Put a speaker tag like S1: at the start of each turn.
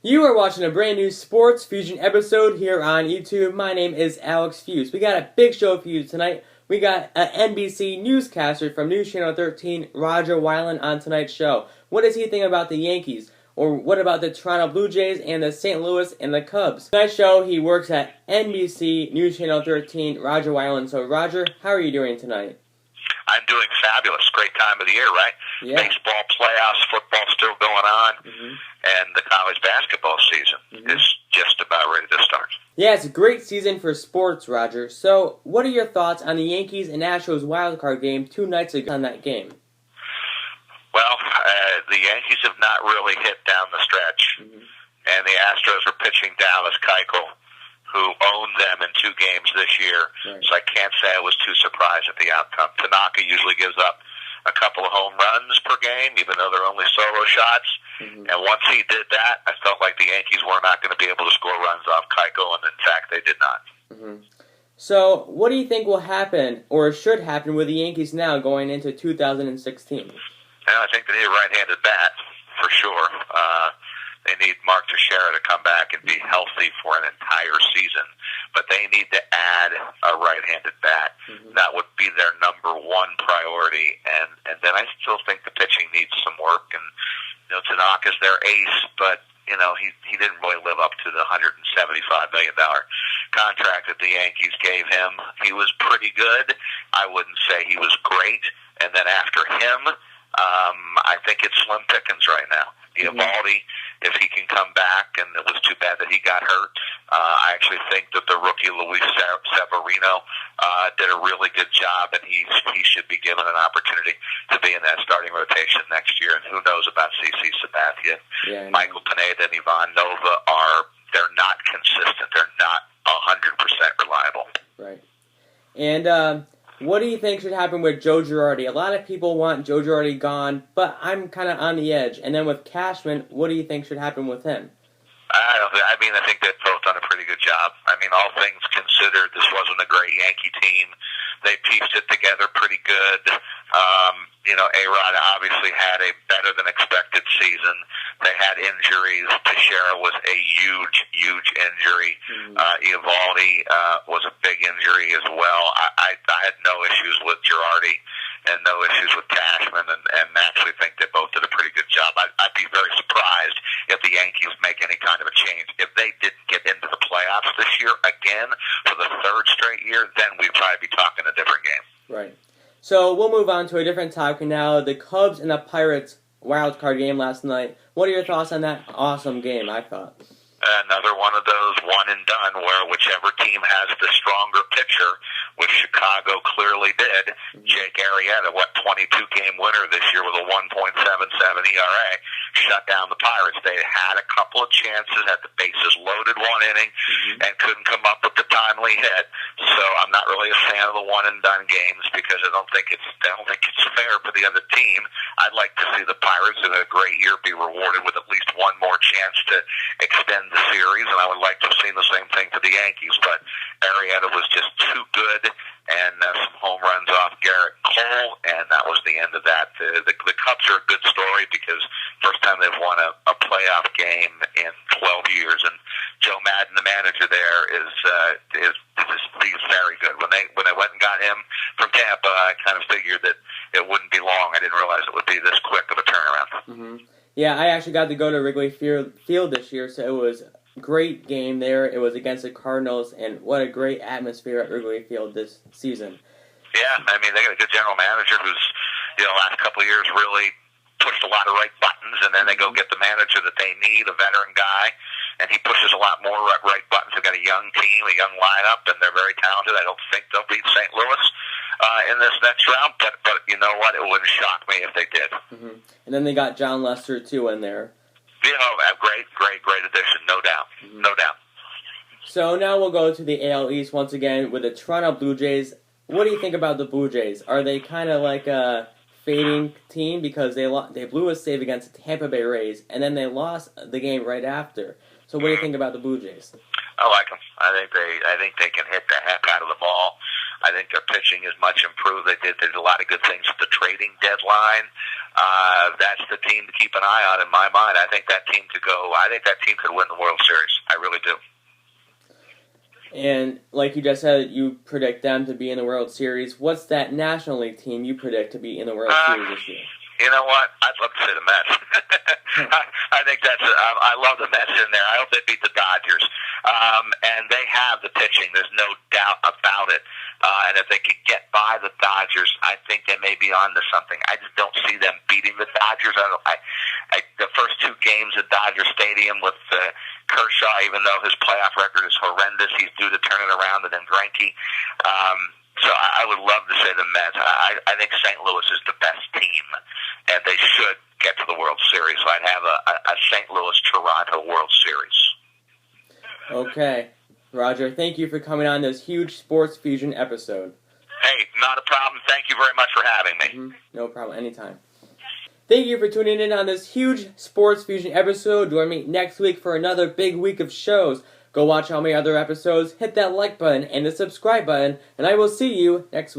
S1: You are watching a brand new Sports Fusion episode here on YouTube. My name is Alex Fuse. We got a big show for you tonight. We got an NBC newscaster from News Channel 13, Rodger Wyland, on tonight's show. What does he think about the Yankees? Or what about the Toronto Blue Jays and the St. Louis and the Cubs? Tonight's show, he works at NBC News Channel 13, Rodger Wyland. So, Rodger, how are you doing tonight?
S2: I'm doing fabulous. Great time of the year, right?
S1: Yeah.
S2: Baseball playoffs, football still going on, and the college basketball season is just about ready to start.
S1: Yeah, it's a great season for sports, Rodger. So, what are your thoughts on the Yankees and Astros wildcard game 2 nights ago on that game?
S2: Well, the Yankees have not really hit down the stretch, and the Astros are pitching Dallas Keuchel, who owned them in 2 games this year, so I can't say I was too surprised at the outcome. Tanaka usually gives up a couple of home runs per game, even though they're only solo shots, and once he did that, I felt like the Yankees were not going to be able to score runs off Keuchel, and in fact, they did not.
S1: So, what do you think will happen, or should happen, with the Yankees now going into 2016?
S2: I think they need a right-handed bat, for sure. They need Mark Teixeira to come back and be healthy for an entire season. But they need to add a right-handed bat. That would be their number 1 priority. And then I still think the pitching needs some work. And, Tanaka's their ace, but, he didn't really live up to the $175 million contract that the Yankees gave him. He was pretty good. I wouldn't say he was great. And then after him, I think it's slim pickings right now. Eovaldi, if he can come back, and it was too bad that he got hurt. I actually think that the rookie Luis Severino did a really good job, and he should be given an opportunity to be in that starting rotation next year. And who knows about CC Sabathia? Michael Pineda and Ivan Nova they're not consistent. They're not 100% reliable.
S1: Right. And what do you think should happen with Joe Girardi? A lot of people want Joe Girardi gone, but I'm kind of on the edge. And then with Cashman, what do you think should happen with him?
S2: I think they've both done a pretty good job. All things considered, this wasn't a great Yankee team. They pieced it together pretty good. A-Rod obviously had a better-than-expected season. They had injuries. Teixeira was a huge injury. Eovaldi was a big injury as well. I had no issues with Girardi and no issues with Cashman, and actually think they both did a pretty good job. I'd be very surprised if the Yankees make any kind of a change. If they didn't get into the playoffs this year again for the 3rd straight year, then we'd probably be talking a different game.
S1: Right. So we'll move on to a different topic now. The Cubs and the Pirates wildcard game last night. What are your thoughts on that awesome game, I thought?
S2: Another one of those one and done where whichever team has the stronger pitcher, which Chicago clearly did. Jake Arrieta, 22-game winner this year with a 1.77 ERA, shut down the Pirates. They had a couple of chances, had the bases loaded 1 inning, and couldn't come up with the timely hit. So I'm not really a fan of the one and done games because I don't think it's fair for the other team. I'd like to see the Pirates in a great year be rewarded with at least one more chance to extend the series, and I would like to have seen the same thing for the Yankees, but Arrieta was just too good, and some home runs off Garrett Cole, and that was the end of that. The Cubs are a good story because first time they've won a playoff game in 12 years, and Joe Madden, the manager there, he's very good. When they went and got him from Tampa, I kind of figured that it wouldn't be long. I didn't realize it would be this quick of a turnaround.
S1: Yeah, I actually got to go to Wrigley Field this year, so it was a great game there. It was against the Cardinals, and what a great atmosphere at Wrigley Field this season.
S2: Yeah, they got a good general manager who's, last couple of years really pushed a lot of right buttons, and then they go get the manager that they need, a veteran guy, and he pushes a lot more right buttons. They've got a young team, a young lineup, and they're very talented. I don't think they'll beat St. Louis in this next round, but you know what? It wouldn't shock me if they did.
S1: And then they got John Lester, too, in there. Great addition, no doubt. No doubt. So now we'll go to the AL East once again with the Toronto Blue Jays. What do you think about the Blue Jays? Are they kind of like a fading team because they blew a save against the Tampa Bay Rays, and then they lost the game right after? So what do you think about the Blue Jays?
S2: I like them. I think they can hit the heck out of the ball. I think their pitching is much improved. They did a lot of good things at the trading deadline. That's the team to keep an eye on in my mind. I think that team could go. I think that team could win the World Series. I really do.
S1: And like you just said, you predict them to be in the World Series. What's that National League team you predict to be in the World Series this year?
S2: You know what? I'd love to say the Mets. I think that's. I love the Mets in there. I hope they beat the Dodgers. And they have the pitching. There's no doubt about it. And if they could get by the Dodgers, I think they may be on to something. I just don't see them beating the Dodgers. The first two games at Dodger Stadium with Kershaw, even though his playoff record is horrendous, he's due to turn it around, and then Greinke. So I would love to say the Mets. I think St. Louis is the best team, and they should get to the World Series. So I'd have a St. Louis-Toronto World Series.
S1: Okay. Rodger, thank you for coming on this huge Sports Fusion episode.
S2: Hey, not a problem. Thank you very much for having me.
S1: Mm-hmm. No problem. Anytime. Thank you for tuning in on this huge Sports Fusion episode. Join me next week for another big week of shows. Go watch all my other episodes, hit that like button and the subscribe button, and I will see you next week.